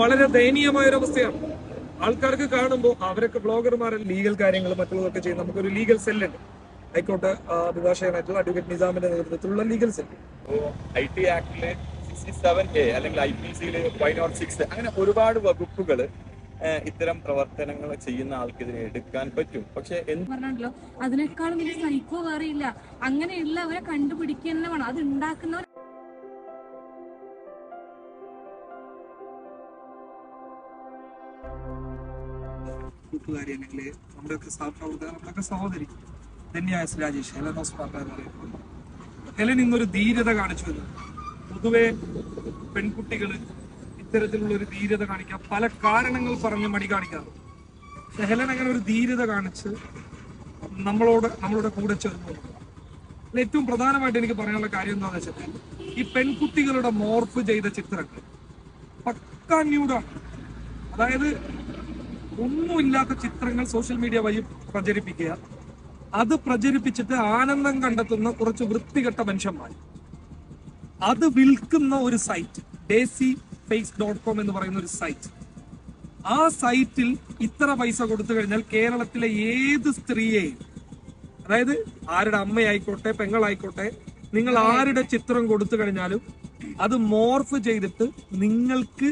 വളരെ ദയനീയമായ ഒരു അവസ്ഥയാണ്. ആൾക്കാർക്ക് കാണുമ്പോൾ അവരൊക്കെ ബ്ലോഗർമാരെ ലീഗൽ കാര്യങ്ങൾ മറ്റുള്ളതൊക്കെ ചെയ്യും. നമുക്കൊരു ലീഗൽ സെല്ലുണ്ട്, ഹൈക്കോർട്ട് അഭിഭാഷകനായിട്ടുള്ള അഡ്വക്കേറ്റ് നിസാമിന്റെ നേതൃത്വത്തിലുള്ള ലീഗൽ സെല്ല്. IT ആക്ടില് 67A അല്ലെങ്കിൽ IPCയില് 506 അങ്ങനെ ഒരുപാട് വകുപ്പുകൾ ഇത്തരം പ്രവർത്തനങ്ങൾ ചെയ്യുന്ന ആൾക്കെതിരെ എടുക്കാൻ പറ്റും. പക്ഷെ പറഞ്ഞല്ലോ, അതിനേക്കാളും വലിയ സൈക്കോ വേറെ ഇല്ല. അങ്ങനെയുള്ളവരെ കണ്ടുപിടിക്കുക തന്നെ വേണം. അത് ഉണ്ടാക്കുന്നവർ കൂട്ടുകാരി അല്ലെങ്കിൽ നമ്മുടെയൊക്കെ സഹപ്രവർത്തകർ, നമ്മുടെയൊക്കെ സഹോദരി ധന്യായ രാജേഷ് ഹെലൻ ഓസ്പാർട്ട. ഹെലൻ ഇന്നൊരു ധീരത കാണിച്ചു എന്ന്. പൊതുവെ പെൺകുട്ടികൾ ഇത്തരത്തിലുള്ള ഒരു ധീരത കാണിക്കാൻ പല കാരണങ്ങൾ പറഞ്ഞ് മടി കാണിക്കാറുണ്ട്. പക്ഷെ ഹെലൻ അങ്ങനെ ഒരു ധീരത കാണിച്ച് നമ്മളുടെ കൂടെ ചേർന്നു. ഏറ്റവും പ്രധാനമായിട്ട് എനിക്ക് പറയാനുള്ള കാര്യം എന്താണെന്ന് വെച്ചാൽ, ഈ പെൺകുട്ടികളുടെ മോർഫ് ചെയ്ത ചിത്രങ്ങൾ പക്കാ ന്യൂഡാണ്. അതായത് ഒന്നുമില്ലാത്ത ചിത്രങ്ങൾ സോഷ്യൽ മീഡിയ വഴി പ്രചരിപ്പിക്കുക, അത് പ്രചരിപ്പിച്ചിട്ട് ആനന്ദം കണ്ടെത്തുന്ന കുറച്ച് വൃത്തികെട്ട മനുഷ്യന്മാർ, അത് വിൽക്കുന്ന ഒരു സൈറ്റ് DaisyFace.com എന്ന് പറയുന്ന ഒരു സൈറ്റ്. ആ സൈറ്റിൽ ഇത്ര പൈസ കൊടുത്തു കഴിഞ്ഞാൽ കേരളത്തിലെ ഏത് സ്ത്രീയെയും, അതായത് ആരുടെ അമ്മയായിക്കോട്ടെ പെങ്ങളായിക്കോട്ടെ, നിങ്ങൾ ആരുടെ ചിത്രം കൊടുത്തു കഴിഞ്ഞാലും അത് മോർഫ് ചെയ്തിട്ട് നിങ്ങൾക്ക്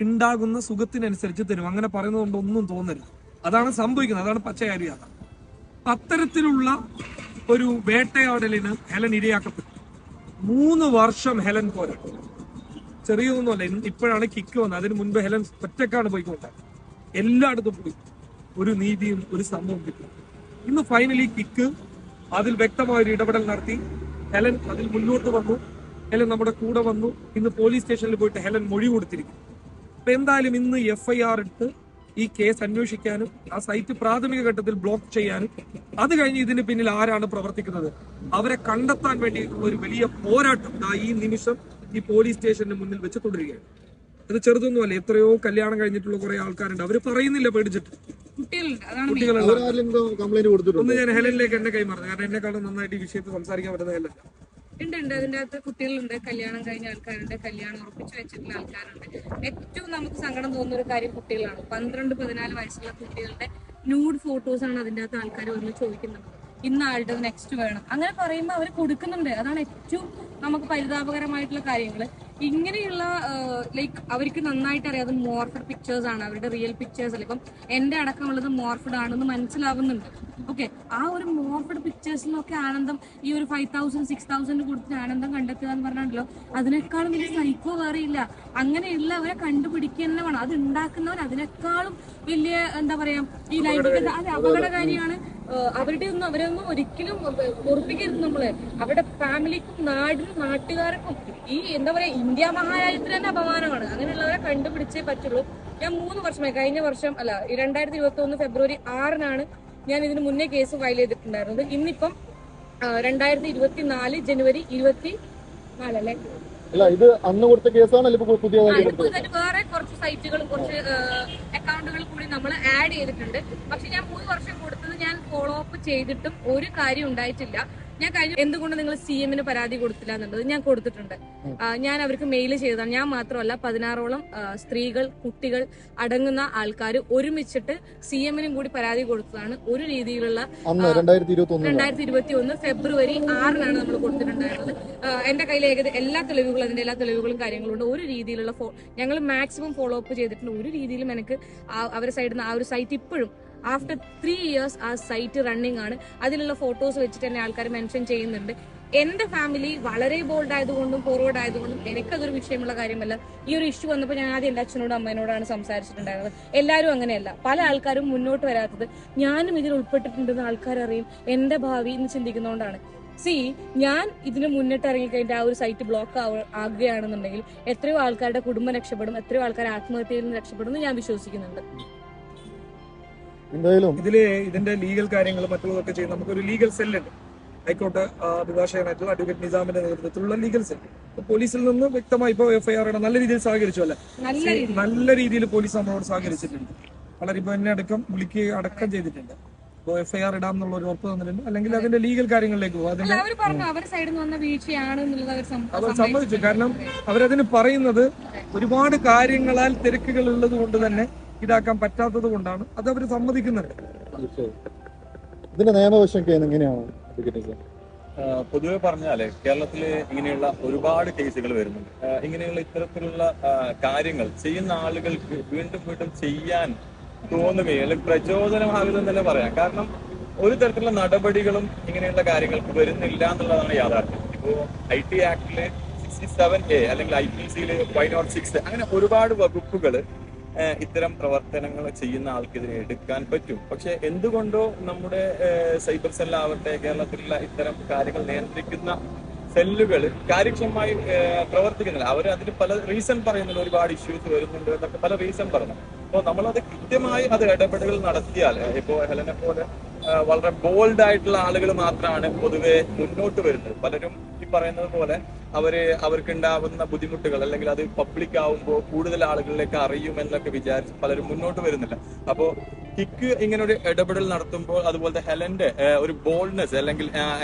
ഉണ്ടാകുന്ന സുഖത്തിനനുസരിച്ച് തരും. അങ്ങനെ പറയുന്നത് കൊണ്ട് ഒന്നും തോന്നരുത്. അതാണ് സംഭവിക്കുന്നത്. അതാണ് പച്ചയാരി. അത്തരത്തിലുള്ള ഒരു വേട്ടയാടലിന് ഹെലൻ ഇരയാക്കപ്പെട്ടു. 3 വർഷം ഹെലൻ പോരാട്ടു. ചെറിയൊന്നുമല്ല. ഇപ്പോഴാണ് കിക്ക് വന്നത്. അതിന് മുൻപ് ഹെലൻ ഒറ്റക്കാണ് പോയിക്കൊണ്ടത്. എല്ലായിടത്തും പോയി ഒരു നീതിയും ഒരു സംഭവം കിട്ടും. ഇന്ന് ഫൈനലി കിക്ക് അതിൽ വ്യക്തമായ ഒരു ഇടപെടൽ നടത്തി. ഹെലൻ അതിൽ മുന്നോട്ട് വന്നു. ഹെലൻ നമ്മുടെ കൂടെ വന്നു. ഇന്ന് പോലീസ് സ്റ്റേഷനിൽ പോയിട്ട് ഹെലൻ മൊഴി കൊടുത്തിരിക്കും. അപ്പൊ എന്തായാലും ഇന്ന് FIR ഇട്ട് ഈ കേസ് അന്വേഷിക്കാനും ആ സൈറ്റ് പ്രാഥമിക ഘട്ടത്തിൽ ബ്ലോക്ക് ചെയ്യാനും അത് കഴിഞ്ഞ് ഇതിന് പിന്നിൽ ആരാണ് പ്രവർത്തിക്കുന്നത് അവരെ കണ്ടെത്താൻ വേണ്ടി ഒരു വലിയ പോരാട്ടം ഈ നിമിഷം ഈ പോലീസ് സ്റ്റേഷന് മുന്നിൽ വെച്ച് തുടരുകയാണ്. അത് ചെറുതൊന്നുമല്ല. എത്രയോ കല്യാണം കഴിഞ്ഞിട്ടുള്ള കുറെ ആൾക്കാരുണ്ട്. അവര് പറയുന്നില്ല പേടിച്ചിട്ട്. ഒന്ന് ഞാൻ ഹെലനിലേക്ക് എന്നെ കൈമാറുന്നത്, കാരണം എന്നെക്കാളും നന്നായിട്ട് ഈ വിഷയത്തിൽ സംസാരിക്കാൻ പറ്റുന്നതല്ല. ഉണ്ട്. അതിന്റെ അകത്ത് കുട്ടികളുണ്ട്, കല്യാണം കഴിഞ്ഞ ആൾക്കാരുണ്ട്, കല്യാണം ഉറപ്പിച്ചു വെച്ചിട്ടുള്ള ആൾക്കാരുണ്ട്. ഏറ്റവും നമുക്ക് സങ്കടം തോന്നുന്ന ഒരു കാര്യം കുട്ടികളാണ്. 12-14 വയസ്സുള്ള കുട്ടികളുടെ ന്യൂഡ് ഫോട്ടോസ് ആണ് അതിന്റെ അകത്ത് ആൾക്കാർ വന്ന് ചോദിക്കുന്നത്. ഇന്ന ആളുടെ നെക്സ്റ്റ് വേണം അങ്ങനെ പറയുമ്പോൾ അവർ കൊടുക്കുന്നുണ്ട്. അതാണ് ഏറ്റവും നമുക്ക് പരിതാപകരമായിട്ടുള്ള കാര്യങ്ങൾ. ഇങ്ങനെയുള്ള ലൈക്ക് അവർക്ക് നന്നായിട്ട് അറിയാം അത് മോർഫഡ് പിക്ചേഴ്സ് ആണ്, അവരുടെ റിയൽ പിക്ചേഴ്സ് അല്ല. ഇപ്പം എന്റെ അടക്കമുള്ളത് മോർഫഡ് ആണെന്ന് മനസ്സിലാവുന്നുണ്ട്. ഓക്കെ, ആ ഒരു മോർഫഡ് പിക്ചേഴ്സിലൊക്കെ ആനന്ദം, ഈ ഒരു 5,000-6,000 കൊടുത്തിട്ട് ആനന്ദം കണ്ടെത്തുക എന്ന് പറഞ്ഞാണല്ലോ, അതിനേക്കാളും വലിയ സൈക്കോ വേറെ ഇല്ല. അങ്ങനെയുള്ളവരെ കണ്ടുപിടിക്കുക തന്നെ വേണം. അത് ഉണ്ടാക്കുന്നവർ അതിനേക്കാളും വലിയ എന്താ പറയാ ഈ ലൈംഗികത അത് അപകടകാരിയാണ്. അവരൊന്നും ഒരിക്കലും ഉറപ്പിക്കരുത് നമ്മള്. അവരുടെ ഫാമിലിക്കും നാടിനും നാട്ടുകാർക്കും ഈ എന്താ പറയാ ഇന്ത്യ മഹാരാജ്യത്തിന് തന്നെ അപമാനമാണ്. അങ്ങനെയുള്ളവരെ കണ്ടുപിടിച്ചേ പറ്റുള്ളൂ. ഞാൻ 3 വർഷമായി, കഴിഞ്ഞ വർഷം അല്ല 2021 ഫെബ്രുവരി 6-നാണ് ഞാൻ ഇതിന് മുന്നേ കേസ് ഫയൽ ചെയ്തിട്ടുണ്ടായിരുന്നത്. ഇന്നിപ്പം 2024 ജനുവരി 24 അല്ലേ? ഇത് അന്ന് കൊടുത്ത കേസാണ് പുതിയ വേറെ കുറച്ച് സൈറ്റുകളും കുറച്ച് അക്കൗണ്ടുകൾ കൂടി നമ്മൾ ആഡ് ചെയ്തിട്ടുണ്ട്. പക്ഷെ ഞാൻ 3 വർഷം കൊടുത്തത് ഞാൻ ഫോളോ അപ്പ് ചെയ്തിട്ടും ഒരു കാര്യം ഉണ്ടായിട്ടില്ല. ഞാൻ കഴിഞ്ഞ എന്തുകൊണ്ട് നിങ്ങൾ CM-ന് പരാതി കൊടുത്തില്ല എന്നുള്ളത് ഞാൻ കൊടുത്തിട്ടുണ്ട്. ഞാൻ അവർക്ക് മെയിൽ ചെയ്തതാണ്. ഞാൻ മാത്രമല്ല 16ഓളം സ്ത്രീകൾ കുട്ടികൾ അടങ്ങുന്ന ആൾക്കാർ ഒരുമിച്ചിട്ട് CM-നും കൂടി പരാതി കൊടുത്തതാണ്. ഒരു രീതിയിലുള്ള 2021 ഫെബ്രുവരി 6-നാണ് നമ്മൾ കൊടുത്തിട്ടുണ്ടായിരുന്നത്. എന്റെ കയ്യിൽ എല്ലാ തെളിവുകളും അതിന്റെ എല്ലാ തെളിവുകളും കാര്യങ്ങളും ഉണ്ട്. ഒരു രീതിയിലുള്ള ഞങ്ങൾ മാക്സിമം ഫോളോ അപ്പ് ചെയ്തിട്ടുണ്ട്. ഒരു രീതിയിലും എനിക്ക് അവരുടെ സൈഡിൽ നിന്ന് ആ ഒരു സൈറ്റ് ഇപ്പോഴും ആഫ്റ്റർ 3 ഇയേഴ്സ് ആ സൈറ്റ് റണ്ണിങ് ആണ്. അതിലുള്ള ഫോട്ടോസ് വെച്ചിട്ട് തന്നെ ആൾക്കാർ മെൻഷൻ ചെയ്യുന്നുണ്ട്. എന്റെ ഫാമിലി വളരെ ബോൾഡ് ആയതുകൊണ്ടും ഫോർവേഡ് ആയതുകൊണ്ടും എനിക്കതൊരു വിഷയമുള്ള കാര്യമല്ല. ഈ ഒരു ഇഷ്യൂ വന്നപ്പോൾ ഞാൻ ആദ്യം എന്റെ അച്ഛനോടും അമ്മേനോടാണ് സംസാരിച്ചിട്ടുണ്ടായിരുന്നത്. എല്ലാവരും അങ്ങനെയല്ല, പല ആൾക്കാരും മുന്നോട്ട് വരാത്തത് ഞാനും ഇതിൽ ഉൾപ്പെട്ടിട്ടുണ്ടെന്ന് ആൾക്കാരറിയും എന്റെ ഭാവി എന്ന് ചിന്തിക്കുന്നതുകൊണ്ടാണ്. ഞാൻ ഇതിന് മുന്നിട്ട് ഇറങ്ങിക്കഴിഞ്ഞാൽ ആ ഒരു സൈറ്റ് ബ്ലോക്ക് ആകുകയാണെന്നുണ്ടെങ്കിൽ എത്രയോ ആൾക്കാരുടെ കുടുംബം രക്ഷപ്പെടും, എത്രയോ ആൾക്കാർ ആത്മഹത്യയിൽ നിന്ന് രക്ഷപ്പെടും എന്ന് ഞാൻ വിശ്വസിക്കുന്നുണ്ട്. ഇതിന്റെ ലീഗൽ കാര്യങ്ങൾ മറ്റുള്ളതൊക്കെ ചെയ്യും. നമുക്കൊരു ലീഗൽ സെല്ലുണ്ട്, ഹൈക്കോർട്ട് അഭിഭാഷകനായിട്ടുള്ള അഡ്വക്കേറ്റ് നിസാമിന്റെ നേതൃത്വത്തിലുള്ള ലീഗൽ സെൽ. പോലീസിൽ നിന്ന് വ്യക്തമായി ഇപ്പൊ FIR നല്ല രീതിയിൽ സഹകരിച്ചു അല്ലെ? നല്ല രീതിയിൽ പോലീസ് നമ്മളോട് സഹകരിച്ചിട്ടുണ്ട്. വളരെ ഇപ്പൊ എന്നെ അടക്കം വിളിക്കുക അടക്കം ചെയ്തിട്ടുണ്ട്. ഇപ്പോൾ FIR ഇടാം എന്നുള്ള ഒരു ഉറപ്പ് തന്നിട്ടുണ്ട്. അല്ലെങ്കിൽ അതിന്റെ ലീഗൽ കാര്യങ്ങളിലേക്ക് പോകും. അതിന്റെ അവർ പറഞ്ഞു അവരുടെ സൈഡിൽ നിന്ന് വന്ന വീഴ്ചയാണ് എന്നുള്ളത് അവർ സമ്മതിച്ചു. കാരണം അവരതിന് പറയുന്നത് ഒരുപാട് കാര്യങ്ങളാൽ തിരക്കുകൾ ഉള്ളത് കൊണ്ട് തന്നെ ഇതാക്കാൻ പറ്റാത്തത് കൊണ്ടാണ്. അത് അവർ സമ്മതിക്കുന്നുണ്ട്. ഇതിന്റെ നിയമവശമൊക്കെ എങ്ങനെയാണ്? പൊതുവെ പറഞ്ഞാല് കേരളത്തില് ഇങ്ങനെയുള്ള ഒരുപാട് കേസുകൾ വരുന്നുണ്ട്. ഇങ്ങനെയുള്ള ഇത്തരത്തിലുള്ള കാര്യങ്ങൾ ചെയ്യുന്ന ആളുകൾക്ക് വീണ്ടും വീണ്ടും ചെയ്യാൻ തോന്നുകയും അല്ലെങ്കിൽ പ്രചോദനമാകുമെന്ന് തന്നെ പറയാം. കാരണം ഒരു തരത്തിലുള്ള നടപടികളും ഇങ്ങനെയുള്ള കാര്യങ്ങൾക്ക് വരുന്നില്ല എന്നുള്ളതാണ് യാഥാർത്ഥ്യം. ഇപ്പോ IT ആക്ടില് 67A അല്ലെങ്കിൽ IPCയില് 506 അങ്ങനെ ഒരുപാട് വകുപ്പുകൾ ഇത്തരം പ്രവർത്തനങ്ങൾ ചെയ്യുന്ന ആൾക്കെതിരെ എടുക്കാൻ പറ്റും. പക്ഷെ എന്തുകൊണ്ടോ നമ്മുടെ സൈബർ സെല്ലാവട്ടെ കേരളത്തിലുള്ള ഇത്തരം കാര്യങ്ങൾ നിയന്ത്രിക്കുന്ന സെല്ലുകൾ കാര്യക്ഷമമായി പ്രവർത്തിക്കുന്നില്ല. അവർ അതിന് പല റീസൺ പറയുന്നുണ്ട്. ഒരുപാട് ഇഷ്യൂസ് വരുന്നുണ്ട് എന്നൊക്കെ പല റീസൺ പറഞ്ഞു. അപ്പോൾ നമ്മളത് കൃത്യമായി അത് ഇടപെടലുകൾ നടത്തിയാൽ ഇപ്പോൾ ഹെലനെ പോലെ വളരെ ബോൾഡ് ആയിട്ടുള്ള ആളുകൾ മാത്രമാണ് പൊതുവെ മുന്നോട്ട് വരുന്നത്. പലരും ഈ പറയുന്നത് പോലെ അവർക്കുണ്ടാവുന്ന ബുദ്ധിമുട്ടുകൾ അല്ലെങ്കിൽ അത് പബ്ലിക് ആവുമ്പോൾ കൂടുതൽ ആളുകളിലേക്ക് അറിയും എന്നൊക്കെ വിചാരിച്ച് പലരും മുന്നോട്ട് വരുന്നില്ല. അപ്പോൾ കിക്ക് ഇങ്ങനെ ഒരു ഇടപെടൽ നടത്തുമ്പോൾ അതുപോലത്തെ ഹെലന്റെ ഒരു ബോൾഡ്നെസ് അല്ലെങ്കിൽ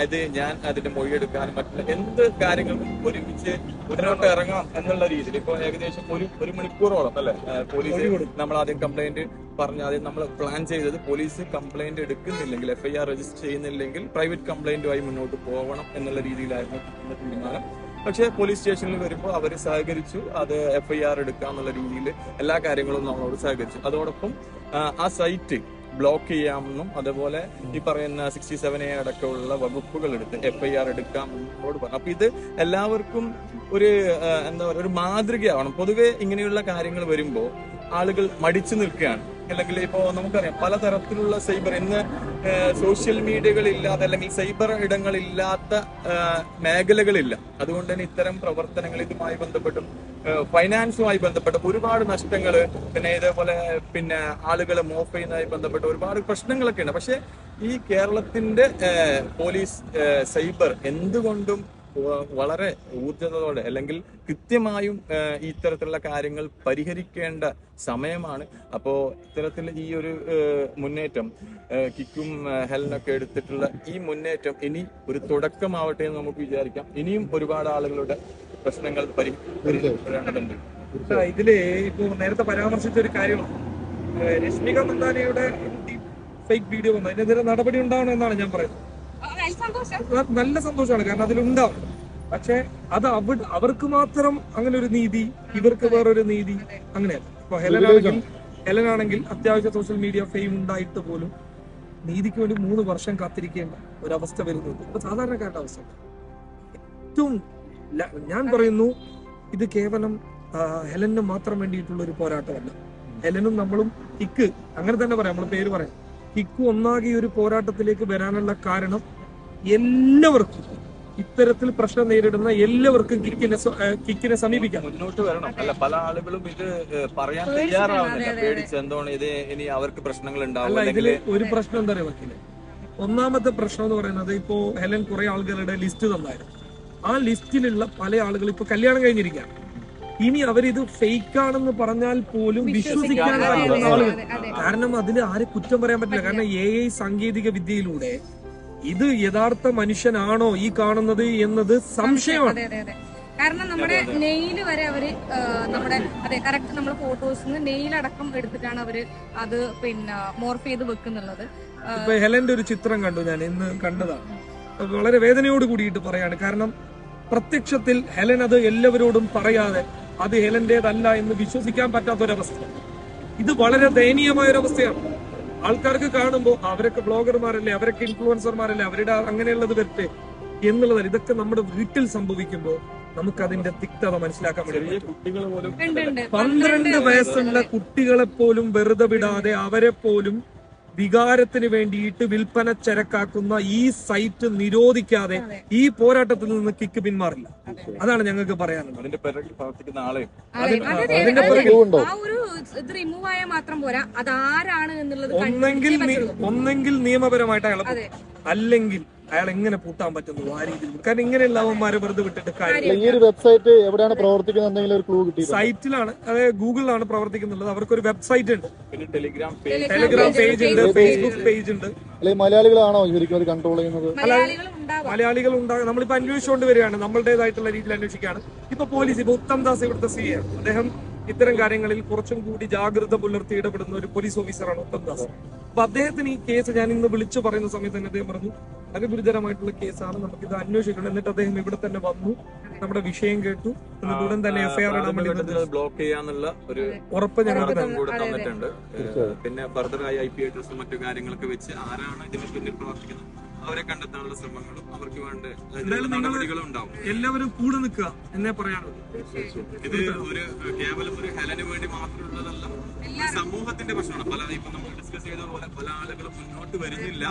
ഞാൻ അതിന്റെ മൊഴിയെടുക്കാനും മറ്റുള്ള എന്ത് കാര്യങ്ങൾക്കും ഒരുമിച്ച് മുന്നോട്ട് ഇറങ്ങാം എന്നുള്ള രീതിയിൽ ഇപ്പോൾ ഏകദേശം ഒരു മണിക്കൂറോളം അല്ലെ പോലീസ് നമ്മൾ ആദ്യം കംപ്ലൈന്റ് പറഞ്ഞ് ആദ്യം നമ്മൾ പ്ലാൻ ചെയ്തത് പോലീസ് കംപ്ലൈന്റ് എടുക്കുന്നില്ലെങ്കിൽ FIR രജിസ്റ്റർ ചെയ്യുന്നില്ലെങ്കിൽ പ്രൈവറ്റ് കംപ്ലൈന്റുമായി മുന്നോട്ട് പോകണം എന്നുള്ള രീതിയിലായിരുന്നു തീരുമാനം. പക്ഷേ പോലീസ് സ്റ്റേഷനിൽ വരുമ്പോൾ അവർ സഹകരിച്ചു. അത് FIR എടുക്കാന്നുള്ള രീതിയിൽ എല്ലാ കാര്യങ്ങളും നമ്മളോട് സഹകരിച്ചു. അതോടൊപ്പം ആ സൈറ്റ് ബ്ലോക്ക് ചെയ്യാമെന്നും അതുപോലെ ഈ പറയുന്ന 67A അടക്കമുള്ള വകുപ്പുകൾ എടുത്ത് FIR എടുക്കാമെന്നോട് പറഞ്ഞു. അപ്പൊ ഇത് എല്ലാവർക്കും ഒരു എന്താ പറയുക ഒരു മാതൃകയാവണം. പൊതുവെ ഇങ്ങനെയുള്ള കാര്യങ്ങൾ വരുമ്പോൾ ആളുകൾ മടിച്ചു നിൽക്കുകയാണ്. അല്ലെങ്കിൽ ഇപ്പോൾ നമുക്കറിയാം പലതരത്തിലുള്ള സൈബർ ഇന്ന് സോഷ്യൽ മീഡിയകളില്ലാതെ അല്ലെങ്കിൽ സൈബർ ഇടങ്ങളില്ലാത്ത മേഖലകളില്ല. അതുകൊണ്ട് തന്നെ ഇത്തരം പ്രവർത്തനങ്ങൾ ഇതുമായി ബന്ധപ്പെട്ടും ഫൈനാൻസുമായി ബന്ധപ്പെട്ട ഒരുപാട് നഷ്ടങ്ങൾ പിന്നെ ഇതേപോലെ ആളുകൾ മോഫ് ചെയ്യുന്നതുമായി ബന്ധപ്പെട്ട ഒരുപാട് പ്രശ്നങ്ങളൊക്കെ ഉണ്ട്. പക്ഷെ ഈ കേരളത്തിന്റെ പോലീസ് സൈബർ എന്തുകൊണ്ടും വളരെ ഊർജ്ജതയോടെ അല്ലെങ്കിൽ കൃത്യമായും ഇത്തരത്തിലുള്ള കാര്യങ്ങൾ പരിഹരിക്കേണ്ട സമയമാണ്. അപ്പോ ഇത്തരത്തിൽ ഈ ഒരു മുന്നേറ്റം കിക്കും ഹെലനൊക്കെ എടുത്തിട്ടുള്ള ഈ മുന്നേറ്റം ഇനി ഒരു തുടക്കമാവട്ടെ എന്ന് നമുക്ക് വിചാരിക്കാം. ഇനിയും ഒരുപാട് ആളുകളുടെ പ്രശ്നങ്ങൾ പരിഹരിക്കേണ്ടതുണ്ട്. ഇതില് ഇപ്പൊ നേരത്തെ പരാമർശിച്ച ഒരു കാര്യമാണ് രശ്മിക മന്ദാനയുടെ ഫേക്ക് വീഡിയോ വന്നു. അതിനെതിരെ നടപടി ഉണ്ടാവണം എന്നാണ് ഞാൻ പറയുന്നത്. നല്ല സന്തോഷമാണ്. കാരണം അതിലുണ്ടാവും. പക്ഷെ അത് അവർക്ക് മാത്രം അങ്ങനെ ഒരു നീതി, ഇവർക്ക് വേറൊരു നീതി അങ്ങനെയല്ല. ഇപ്പൊ ഹെലനാണെങ്കിൽ അത്യാവശ്യം സോഷ്യൽ മീഡിയ ഫെയിം ഉണ്ടായിട്ട് പോലും നീതിക്ക് വേണ്ടി 3 വർഷം കാത്തിരിക്കേണ്ട ഒരവസ്ഥ വരുന്നുണ്ട്. ഇപ്പൊ സാധാരണക്കാരുടെ അവസ്ഥ ഏറ്റവും ഞാൻ പറയുന്നു ഇത് കേവലം ഹെലന് മാത്രം വേണ്ടിയിട്ടുള്ള ഒരു പോരാട്ടമല്ല. ഹെലനും നമ്മളും കിക്ക് അങ്ങനെ തന്നെ പറയാം, നമ്മൾ പേര് പറയാം. കിക്ക് ഒന്നാകെ ഒരു പോരാട്ടത്തിലേക്ക് വരാനുള്ള കാരണം എല്ലാവർക്കും ഇത്തരത്തിൽ പ്രശ്നം നേരിടുന്ന എല്ലാവർക്കും കിക്കിനെ സമീപിക്കാം, മുന്നോട്ട് വരണം. അല്ല പല ആളുകളും ഇത് പറയാൻ തയ്യാറാവുന്നില്ല, പേടിച്ച് എന്താണ് ഇത് ഇനി അവർക്ക് പ്രശ്നങ്ങൾ ഉണ്ടാവും. ഇതില് ഒരു പ്രശ്നം എന്താ പറയുക വക്കീല്, ഒന്നാമത്തെ പ്രശ്നം എന്ന് പറയുന്നത് ഇപ്പോ ഹെലൻ കുറെ ആളുകളുടെ ലിസ്റ്റ് തന്നായിരുന്നു. ആ ലിസ്റ്റിലുള്ള പല ആളുകൾ ഇപ്പൊ കല്യാണം കഴിഞ്ഞിരിക്കുകയാണ്. ഇനി അവരിത് ഫേക്ക് ആണെന്ന് പറഞ്ഞാൽ പോലും വിശ്വസിക്കാൻ പറ്റുന്ന ആളുകൾ, കാരണം അതിൽ ആരെ കുറ്റം പറയാൻ പറ്റില്ല. കാരണം AI സാങ്കേതിക വിദ്യയിലൂടെ ഇത് യഥാർത്ഥ മനുഷ്യനാണോ ഈ കാണുന്നത് എന്നത് സംശയമാണ്. കാരണം നമ്മുടെ നെയില് വരെ അവര് നമ്മുടെ കറക്റ്റ് നമ്മുടെ ഫോട്ടോസിന് നെയിലടക്കം എടുത്തിട്ടാണ് അവര് അത് മോർഫ് ചെയ്ത് വെക്കുന്നുള്ളത്. ഇപ്പൊ ഹെലന്റെ ഒരു ചിത്രം കണ്ടു, ഞാൻ ഇന്ന് കണ്ടതാണ്. വളരെ വേദനയോട് കൂടിയിട്ട് പറയാണ്. കാരണം പ്രത്യക്ഷത്തിൽ ഹെലൻ അത് എല്ലാവരോടും പറയാതെ അത് ഹെലന്റേതല്ല എന്ന് വിശ്വസിക്കാൻ പറ്റാത്തൊരവസ്ഥ. ഇത് വളരെ ദയനീയമായ ഒരവസ്ഥയാണ്. ആൾക്കാർക്ക് കാണുമ്പോൾ അവരൊക്കെ ബ്ലോഗർമാരല്ലേ, അവരൊക്കെ ഇൻഫ്ലുവൻസർമാരല്ലേ, അവരുടെ അങ്ങനെയുള്ളത് വരട്ടെ എന്നുള്ളതാണ്. ഇതൊക്കെ നമ്മുടെ വീട്ടിൽ സംഭവിക്കുമ്പോൾ നമുക്ക് അതിന്റെ തിക്തത മനസ്സിലാക്കാൻ പറ്റും. 12 വയസ്സുള്ള കുട്ടികളെ പോലും വെറുതെ വിടാതെ അവരെ പോലും വികാരത്തിന് വേണ്ടിയിട്ട് വിൽപ്പന ചരക്കാക്കുന്ന ഈ സൈറ്റ് നിരോധിക്കാതെ ഈ പോരാട്ടത്തിൽ നിന്ന് കിക്ക് പിന്മാറില്ല. അതാണ് ഞങ്ങൾക്ക് പറയാനുള്ളത്. അതിന്റെ പിറകിൽ പ്രവർത്തിക്കുന്ന ആളെ റിമൂവ് ആയാൽ മാത്രം പോരാ, അതാരാണ് എന്നുള്ളത് ഒന്നെങ്കിൽ നിയമപരമായിട്ട് അല്ലെങ്കിൽ അയാൾ എങ്ങനെ പൂട്ടാൻ പറ്റുന്നു ആ രീതിയിൽ. കാരണം ഇങ്ങനെയുള്ള അവന്മാരെ വെറുതെ വിട്ടിട്ട് കാര്യം. ഈ ഒരു വെബ്സൈറ്റ് എവിടെയാണ് പ്രവർത്തിക്കുന്നത്, എന്തെങ്കിലും ഒരു ക്ലൂ കിട്ടി? സൈറ്റിലാണ്, അതായത് ഗൂഗിളിലാണ് പ്രവർത്തിക്കുന്നുള്ളത്. അവർക്കൊരു വെബ്സൈറ്റ് ഉണ്ട്, പിന്നെ ടെലിഗ്രാം പേജ് ഉണ്ട്, ഫേസ്ബുക്ക് പേജ് ഉണ്ട്. അല്ലെങ്കിൽ മലയാളികളാണോ ശരിക്കും അത് കൺട്രോൾ ചെയ്യുന്നത്? മലയാളികൾ ഉണ്ടാകും. നമ്മളിപ്പോ അന്വേഷിച്ചുകൊണ്ട് വരികയാണ്, നമ്മളുടേതായിട്ടുള്ള രീതിയിൽ അന്വേഷിക്കുകയാണ്. ഇപ്പൊ പോലീസ്, ഇപ്പൊ ഉത്തം ദാസ് ഇവിടുത്തെ സി എ, അദ്ദേഹം ഇത്തരം കാര്യങ്ങളിൽ കുറച്ചും കൂടി ജാഗ്രത പുലർത്തി ഇടപെടുന്ന ഒരു പോലീസ് ഓഫീസറാണ് ഉത്തം ദാസ്. അപ്പൊ അദ്ദേഹത്തിന് ഈ കേസ് ഞാൻ ഇന്ന് വിളിച്ചു പറയുന്ന സമയത്ത് തന്നെ അദ്ദേഹം പറഞ്ഞു അതിഗുരുതരമായിട്ടുള്ള കേസാണ്, നമുക്കിത് അന്വേഷിക്കണം. എന്നിട്ട് അദ്ദേഹം ഇവിടെ തന്നെ വന്നു, നമ്മുടെ വിഷയം കേട്ടു, എന്നിട്ട് ഉടൻ തന്നെ എഫ്ഐആർ ഇടാൻ വേണ്ടി ബ്ലോക്ക് ചെയ്യാന്നുള്ള ഒരു ഉറപ്പ് ഞങ്ങൾ കൂടെ തന്നിട്ടുണ്ട്. പിന്നെ ഫർദറായി IP അഡ്രസ്സും മറ്റു കാര്യങ്ങളൊക്കെ വെച്ച് ആരാണ് ഇതിന് പിന്നിൽ പ്രവർത്തിക്കുന്നത് അവരെ കണ്ടെത്താനുള്ള ശ്രമങ്ങളും അവർക്ക് വേണ്ട നടപടികളും ഉണ്ടാവും. എല്ലാവരും കൂടെ നിൽക്കുക എന്നേ പറയാനുള്ളൂ. ഇത് ഒരു കേവലം ഒരു ഹെലന് വേണ്ടി മാത്രമുള്ളതല്ല, സമൂഹത്തിന്റെ പ്രശ്നമാണ്. പല ഇപ്പൊ നമ്മൾ ഡിസ്കസ് ചെയ്ത പോലെ പല ആളുകളും മുന്നോട്ട് വരുന്നില്ല.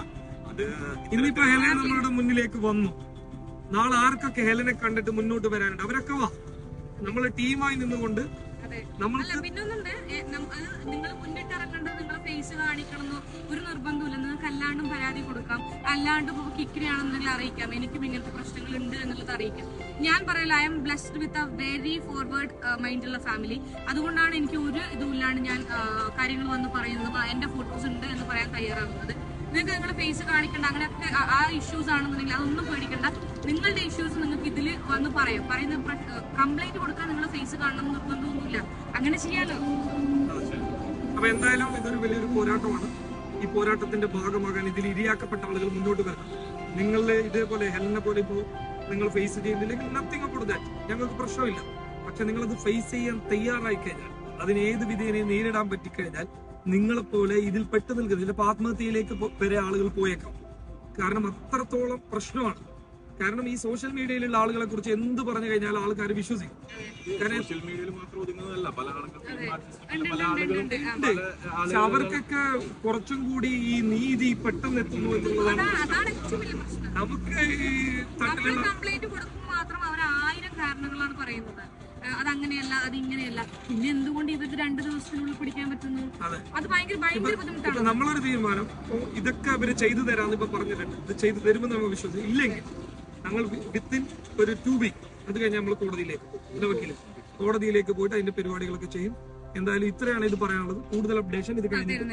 അത് ഇന്നിപ്പോ ഹെലൻ നമ്മളുടെ മുന്നിലേക്ക് വന്നു. നാളെ ആർക്കൊക്കെ ഹെലനെ കണ്ടിട്ട് മുന്നോട്ട് വരാനുണ്ട് അവരൊക്കെ വാ, നമ്മൾ ടീമായി നിന്നുകൊണ്ട് പിന്നൊന്നുണ്ട്, നിങ്ങൾ മുന്നിട്ട് ഇറങ്ങേണ്ടത് നിങ്ങളെ ഫേസ് കാണിക്കണമെന്നോ ഒരു നിർബന്ധമില്ല. നിങ്ങൾക്ക് അല്ലാണ്ടും പരാതി കൊടുക്കാം, അല്ലാണ്ടും ഇപ്പൊ കിക്കിനെയാണെന്നുണ്ടെങ്കിൽ അറിയിക്കാം, എനിക്കും ഇങ്ങനത്തെ പ്രശ്നങ്ങൾ ഉണ്ട് എന്നുള്ളത് അറിയിക്കാം. ഞാൻ പറയല, I am blessed with a very forward മൈൻഡുള്ള ഫാമിലി. അതുകൊണ്ടാണ് എനിക്ക് ഒരു ഇതുമില്ലാണ്ട് ഞാൻ കാര്യങ്ങൾ വന്ന് പറയുന്നതും എന്റെ ഫോട്ടോസ് ഉണ്ട് എന്ന് പറയാൻ തയ്യാറാകുന്നത്. നിങ്ങൾക്ക് നിങ്ങളുടെ ഫേസ് കാണിക്കേണ്ട, അങ്ങനെയൊക്കെ ആ ഇഷ്യൂസ് ആണെന്നുണ്ടെങ്കിൽ അതൊന്നും പേടിക്കണ്ട. നിങ്ങളുടെ ഇഷ്യൂസ് നിങ്ങൾക്ക് ഇതിൽ വന്ന് പറയാം. പറയുന്ന കംപ്ലൈന്റ് കൊടുക്കാൻ നിങ്ങളുടെ ഫേസ് കാണണം നിർബന്ധമൊന്നുമില്ല, അങ്ങനെ ചെയ്യാലോ. അപ്പൊ എന്തായാലും ഇതൊരു വലിയൊരു പോരാട്ടമാണ്. ഈ പോരാട്ടത്തിന്റെ ഭാഗമാകാൻ ഇതിൽ ഇരയാക്കപ്പെട്ട ആളുകൾ മുന്നോട്ട് വരണം. നിങ്ങളുടെ ഇതേപോലെ ഹെലനെ പോലെ ഇപ്പോൾ നിങ്ങൾ ഫേസ് ചെയ്യുന്നില്ലെങ്കിൽ നത്തിങ് അബൌട്ട് ദാറ്റ്, ഞങ്ങൾക്ക് പ്രശ്നമില്ല. പക്ഷെ നിങ്ങളത് ഫേസ് ചെയ്യാൻ തയ്യാറായി കഴിഞ്ഞാൽ, അതിന് ഏത് വിധേനയും നേരിടാൻ പറ്റിക്കഴിഞ്ഞാൽ, നിങ്ങളെപ്പോലെ ഇതിൽ പെട്ടു നിൽക്കുന്നത് ചിലപ്പോൾ ആത്മഹത്യയിലേക്ക് വരെ ആളുകൾ പോയേക്കാം. കാരണം അത്രത്തോളം പ്രശ്നമാണ്. കാരണം ഈ സോഷ്യൽ മീഡിയയിലുള്ള ആളുകളെ കുറിച്ച് എന്ത് പറഞ്ഞു കഴിഞ്ഞാൽ ആൾക്കാർ വിശ്വസിക്കും. സോഷ്യൽ മീഡിയയിൽ മാത്രം ഒതുങ്ങുന്നതല്ല, പല പക്ഷെ അവർക്കൊക്കെ കുറച്ചും കൂടി ഈ നീതി പെട്ടെന്ന് എത്തുന്നു എന്നുള്ളതാണ്. നമുക്ക് കംപ്ലൈന്റ് കൊടുക്കുമ്പോൾ മാത്രം അവർ 1000 കാരണങ്ങളാണ് പറയുന്നത്. അതങ്ങനെയല്ല, അതിങ്ങനെയല്ല, പിന്നെ എന്തുകൊണ്ട് ഇവർക്ക് 2 ദിവസത്തിനുള്ളിൽ പിടിക്കാൻ പറ്റുന്നു? അത് ഭയങ്കര ബുദ്ധിമുട്ടാണ്. നമ്മളൊരു തീരുമാനം, ഇതൊക്കെ അവര് ചെയ്തു തരാന്ന് ഇപ്പൊ പറഞ്ഞിട്ടുണ്ട്, ഇത് ചെയ്തു തരുമെന്ന് നമ്മൾ വിശ്വസിക്കും. ഇല്ലെങ്കിൽ ഞങ്ങൾ വിത്തിൻ ഒരു 2 വീക്ക് അത് കഴിഞ്ഞ് നമ്മൾ കോടതിയിലേക്ക് പോയിട്ട് അതിന്റെ പരിപാടികളൊക്കെ ചെയ്യും. എന്തായാലും ഇത്രയാണ് ഇത് പറയാനുള്ളത്. കൂടുതൽ അപ്ഡേഷൻ ഇത് കഴിഞ്ഞിട്ട്.